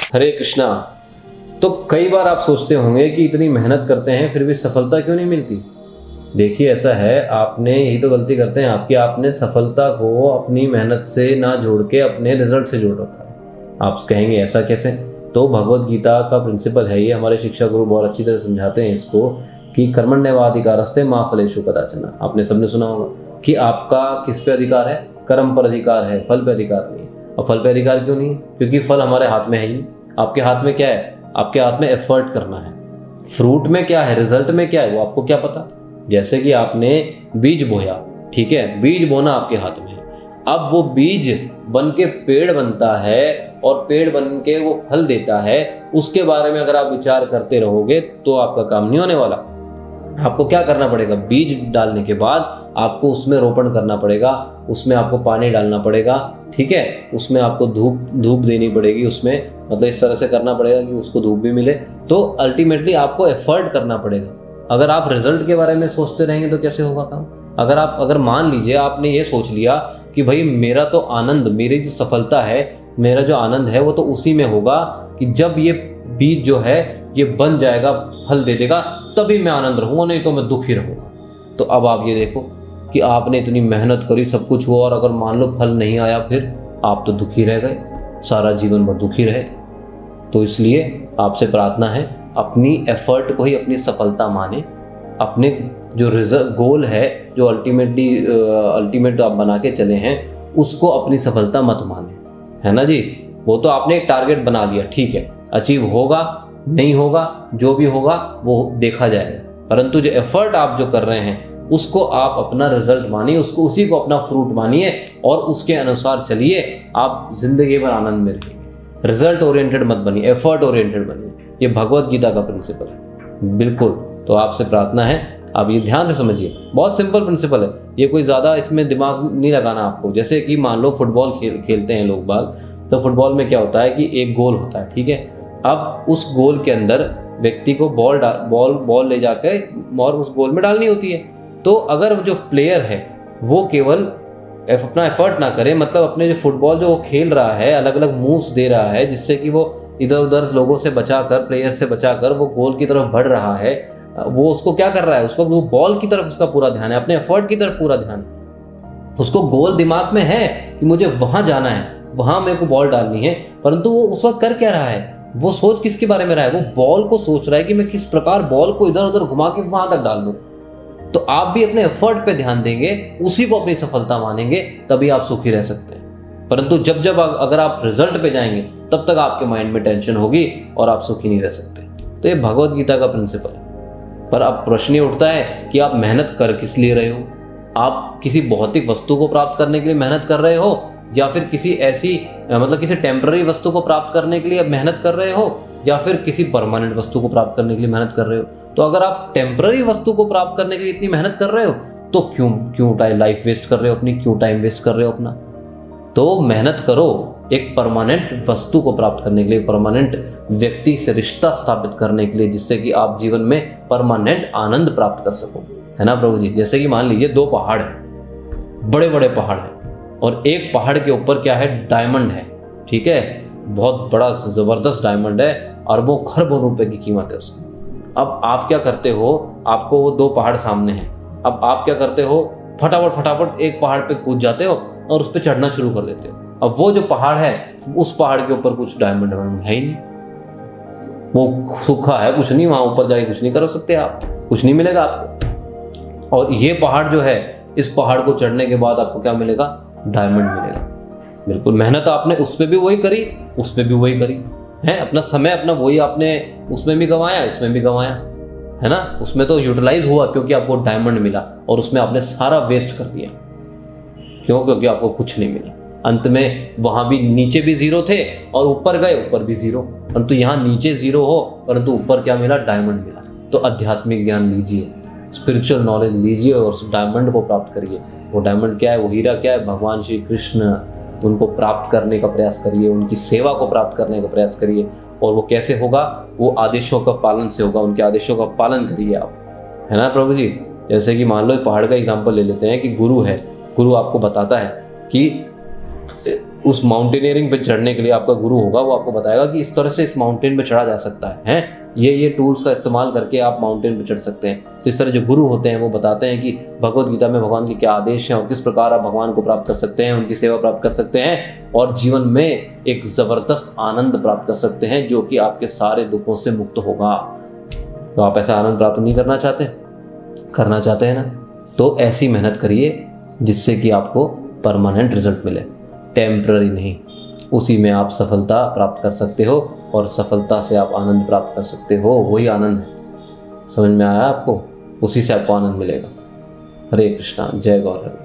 हरे कृष्णा। तो कई बार आप सोचते होंगे कि इतनी मेहनत करते हैं फिर भी सफलता क्यों नहीं मिलती। देखिए ऐसा है, आपने यही तो गलती करते हैं आपकी, आपने सफलता को अपनी मेहनत से ना जोड़ के अपने रिजल्ट से जोड़ रखा है। आप कहेंगे ऐसा कैसे, तो भगवत गीता का प्रिंसिपल है ये, हमारे शिक्षा गुरु बहुत अच्छी तरह समझाते हैं इसको कि कर्मण्येवाधिकारस्ते मा फलेषु कदाचन। आपने सबने सुना होगा कि आपका किस पे अधिकार है, कर्म पर अधिकार है, फल पे अधिकार नहीं है। और फल पे अधिकार क्यों नहीं है, क्योंकि फल हमारे हाथ में है ही। आपके हाथ में क्या है, आपके हाथ में एफर्ट करना है। फ्रूट में क्या है, रिजल्ट में क्या है, वो आपको क्या पता। जैसे कि आपने बीज बोया, ठीक है, बीज बोना आपके हाथ में है। अब वो बीज बन के पेड़ बनता है और पेड़ बन के वो फल देता है, उसके बारे में अगर आप विचार करते रहोगे तो आपका काम नहीं होने वाला। आपको क्या करना पड़ेगा, बीज डालने के बाद आपको उसमें रोपण करना पड़ेगा, उसमें आपको पानी डालना पड़ेगा, ठीक है, उसमें आपको धूप देनी पड़ेगी, उसमें मतलब इस तरह से करना पड़ेगा कि उसको धूप भी मिले। तो अल्टीमेटली आपको एफर्ट करना पड़ेगा। अगर आप रिजल्ट के बारे में सोचते रहेंगे तो कैसे होगा काम। अगर मान लीजिए आपने ये सोच लिया कि भाई मेरा तो आनंद, मेरी जो सफलता है, मेरा जो आनंद है वो तो उसी में होगा कि जब ये बीज जो है ये बन जाएगा, फल दे देगा, तभी मैं आनंद रहूंगा, नहीं तो मैं दुखी रहूंगा। तो अब आप ये देखो कि आपने इतनी मेहनत करी, सब कुछ हुआ, और अगर मान लो फल नहीं आया, फिर आप तो दुखी रह गए, सारा जीवन भर दुखी रहे। तो इसलिए आपसे प्रार्थना है, अपनी एफर्ट को ही अपनी सफलता माने। अपने जो गोल है, जो अल्टीमेट आप बना के चले हैं, उसको अपनी सफलता मत माने, है ना जी। वो तो आपने एक टारगेट बना दिया, ठीक है, अचीव होगा नहीं होगा, जो भी होगा वो देखा जाएगा, परंतु जो एफर्ट आप जो कर रहे हैं उसको आप अपना रिजल्ट मानिए, उसको उसी को अपना फ्रूट मानिए और उसके अनुसार चलिए। आप जिंदगी भर आनंद में रहिए। रिजल्ट ओरिएंटेड मत बनिए, एफर्ट ओरिएंटेड बनिए। ये भगवत गीता का प्रिंसिपल है, बिल्कुल। तो आपसे प्रार्थना है आप ये ध्यान से समझिए, बहुत सिंपल प्रिंसिपल है ये, कोई ज़्यादा इसमें दिमाग नहीं लगाना आपको। जैसे कि मान लो फुटबॉल खेलते हैं लोग बाग, तो फुटबॉल में क्या होता है कि एक गोल होता है, ठीक है। अब उस गोल के अंदर व्यक्ति को बॉल ले जाकर और उस गोल में डालनी होती है। तो अगर जो प्लेयर है वो केवल अपना एफर्ट ना करे, मतलब अपने जो फुटबॉल जो वो खेल रहा है, अलग अलग मूव्स दे रहा है जिससे कि वो इधर उधर लोगों से बचाकर, प्लेयर से बचाकर वो गोल की तरफ बढ़ रहा है, वो उसको क्या कर रहा है, उसको वो बॉल की तरफ उसका पूरा ध्यान है, अपने एफर्ट की तरफ पूरा ध्यान। उसको गोल दिमाग में है कि मुझे वहां जाना है, वहां मेरे को बॉल डालनी है, परंतु वो उस वक्त कर क्या रहा है, वो सोच किसके बारे में रहा है, वो बॉल को सोच रहा है कि मैं किस प्रकार बॉल को इधर उधर घुमा के वहां तक डाल दूं। तो आप भी अपने एफर्ट पे ध्यान देंगे, उसी को अपनी सफलता मानेंगे, तभी आप सुखी रह सकते हैं। परंतु जब अगर आप रिजल्ट पे जाएंगे तब तक आपके माइंड में टेंशन होगी और आप सुखी नहीं रह सकते। तो ये भगवत गीता का प्रिंसिपल है। पर अब प्रश्न ये उठता है कि आप मेहनत कर किस लिए रहे हो। आप किसी भौतिक वस्तु को प्राप्त करने के लिए मेहनत कर रहे हो, या फिर किसी ऐसी मतलब किसी टेम्पररी वस्तु को प्राप्त करने के लिए मेहनत कर रहे हो, या फिर किसी परमानेंट वस्तु को प्राप्त करने के लिए मेहनत कर रहे हो। तो अगर आप टेम्पररी वस्तु को प्राप्त करने के लिए इतनी मेहनत कर रहे हो तो क्यों लाइफ वेस्ट कर रहे हो अपनी, क्यों टाइम वेस्ट कर रहे हो अपना। तो मेहनत करो एक परमानेंट वस्तु को प्राप्त करने के लिए, परमानेंट व्यक्ति से रिश्ता स्थापित करने के लिए, जिससे कि आप जीवन में परमानेंट आनंद प्राप्त कर सको, है ना प्रभु जी। जैसे कि मान लीजिए दो पहाड़ हैं, बड़े बड़े पहाड़ हैं, और एक पहाड़ के ऊपर क्या है, डायमंड है, ठीक है, बहुत बड़ा जबरदस्त डायमंड है, अरबों खरबों रुपए की कीमत है उसकी। अब आप क्या करते हो, आपको वो दो पहाड़ सामने हैं, अब आप क्या करते हो, फटाफट एक पहाड़ पे कूद जाते हो और उस पर चढ़ना शुरू कर देते हो। अब वो जो पहाड़ है, उस पहाड़ के ऊपर कुछ डायमंड है ही नहीं, वो सूखा है, कुछ नहीं, वहां ऊपर जाके कुछ नहीं कर सकते आप, कुछ नहीं मिलेगा आपको। और ये पहाड़ जो है, इस पहाड़ को चढ़ने के बाद आपको क्या मिलेगा, डायमंड मिलेगा। बिल्कुल, मेहनत आपने उस पर भी वही करी, उस पर भी वही करी है, अपना समय अपना वही आपने उसमें भी गंवाया, इसमें भी गंवाया, है ना। उसमें तो यूटिलाइज हुआ क्योंकि आपको डायमंड मिला, और उसमें आपने सारा वेस्ट कर दिया। क्यों? क्योंकि आपको कुछ नहीं मिला। अंत में वहां भी नीचे भी जीरो थे और ऊपर गए, ऊपर भी जीरो, परंतु यहाँ नीचे जीरो हो परंतु ऊपर क्या मिला, डायमंड मिला। तो आध्यात्मिक ज्ञान लीजिए, स्पिरिचुअल नॉलेज लीजिए और उस डायमंड को प्राप्त करिए। वो डायमंड क्या है, वो हीरा क्या है, भगवान श्री कृष्ण, उनको प्राप्त करने का प्रयास करिए, उनकी सेवा को प्राप्त करने का प्रयास करिए। और वो कैसे होगा, वो आदेशों का पालन से होगा, उनके आदेशों का पालन करिए आप, है ना प्रभु जी। जैसे कि मान लो पहाड़ का एग्जाम्पल ले लेते हैं कि गुरु है, गुरु आपको बताता है कि उस माउंटेनियरिंग पे चढ़ने के लिए आपका गुरु होगा, वो आपको बताएगा कि इस तरह से इस माउंटेन पे चढ़ा जा सकता है, हैं? ये टूल्स का इस्तेमाल करके आप माउंटेन पे चढ़ सकते हैं। तो इस तरह जो गुरु होते हैं वो बताते हैं कि भगवत गीता में भगवान के क्या आदेश हैं और किस प्रकार आप भगवान को प्राप्त कर सकते हैं, उनकी सेवा प्राप्त कर सकते हैं और जीवन में एक ज़बरदस्त आनंद प्राप्त कर सकते हैं जो कि आपके सारे दुखों से मुक्त होगा। तो आप ऐसा आनंद प्राप्त नहीं करना चाहते? करना चाहते हैं ना? तो ऐसी मेहनत करिए जिससे कि आपको परमानेंट रिजल्ट मिले, टेम्पररी नहीं। उसी में आप सफलता प्राप्त कर सकते हो और सफलता से आप आनंद प्राप्त कर सकते हो। वही आनंद है। समझ में आया आपको? उसी से आपको आनंद मिलेगा। हरे कृष्णा, जय गौर।